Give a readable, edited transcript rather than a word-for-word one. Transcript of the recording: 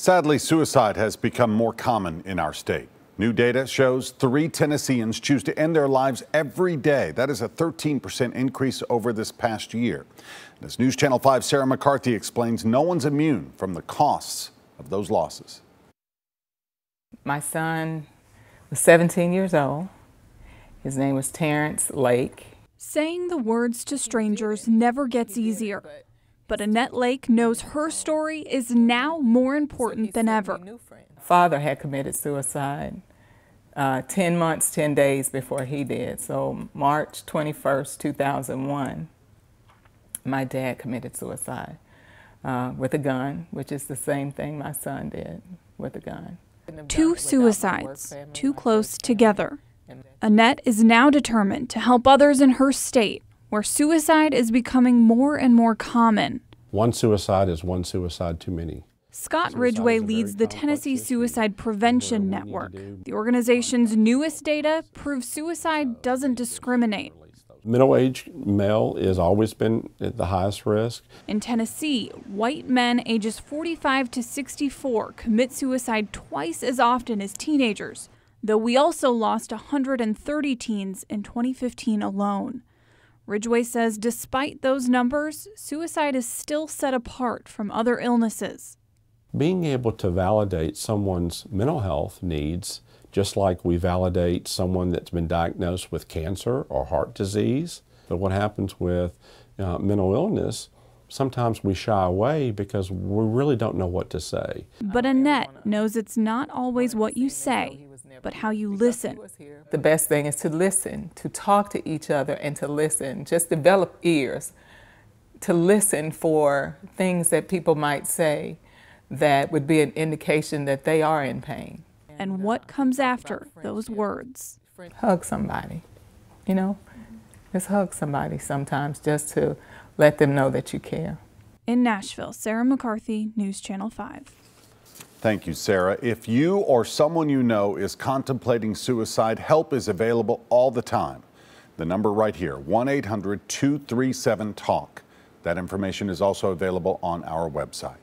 Sadly, suicide has become more common in our state. New data shows 3 Tennesseans choose to end their lives every day. That is a 13% increase over this past year. As News Channel 5's Sarah McCarthy explains, no one's immune from the costs of those losses. My son was 17 years old. His name was Terrence Lake. Saying the words to strangers never gets easier. But Annette Lake knows her story is now more important than ever. Father had committed suicide 10 months, 10 days before he did. So March 21st, 2001, my dad committed suicide with a gun, which is the same thing my son did with a gun. 2 suicides, too close together. Annette is now determined to help others in her state, where suicide is becoming more and more common. One suicide is one suicide too many. Scott Ridgway leads the Tennessee Suicide Prevention Network. The organization's newest data proves suicide doesn't discriminate. Middle-aged male has always been at the highest risk. In Tennessee, white men ages 45 to 64 commit suicide twice as often as teenagers, though we also lost 130 teens in 2015 alone. Ridgway says despite those numbers, suicide is still set apart from other illnesses. Being able to validate someone's mental health needs, just like we validate someone that's been diagnosed with cancer or heart disease. But what happens with mental illness, sometimes we shy away because we really don't know what to say. But Annette knows it's not always what you say, but how you listen. The best thing is to listen, to talk to each other and to listen. Just develop ears to listen for things that people might say that would be an indication that they are in pain. And what comes after those words? Hug somebody, you know? Just hug somebody sometimes just to let them know that you care. In Nashville, Sarah McCarthy, News Channel 5. Thank you, Sarah. If you or someone you know is contemplating suicide, help is available all the time. The number right here, 1-800-237-TALK. That information is also available on our website.